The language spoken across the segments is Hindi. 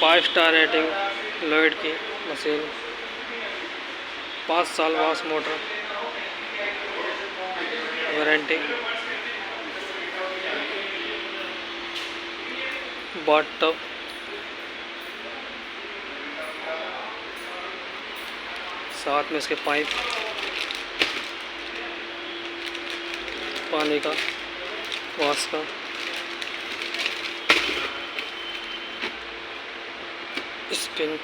5 स्टार रेटिंग लॉयड की मशीन, 5 साल wash motor warranty, bath tub, साथ में इसके पाइप, पानी का, वाश का, स्पिन,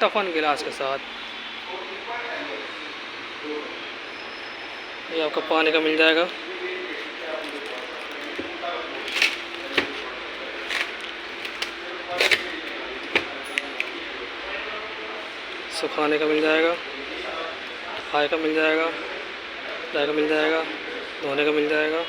टफन गिलास के साथ। ये आपको पानी का मिल जाएगा, सुखाने का मिल जाएगा, खाए का मिल जाएगा, चाय का मिल जाएगा, धोने का मिल जाएगा।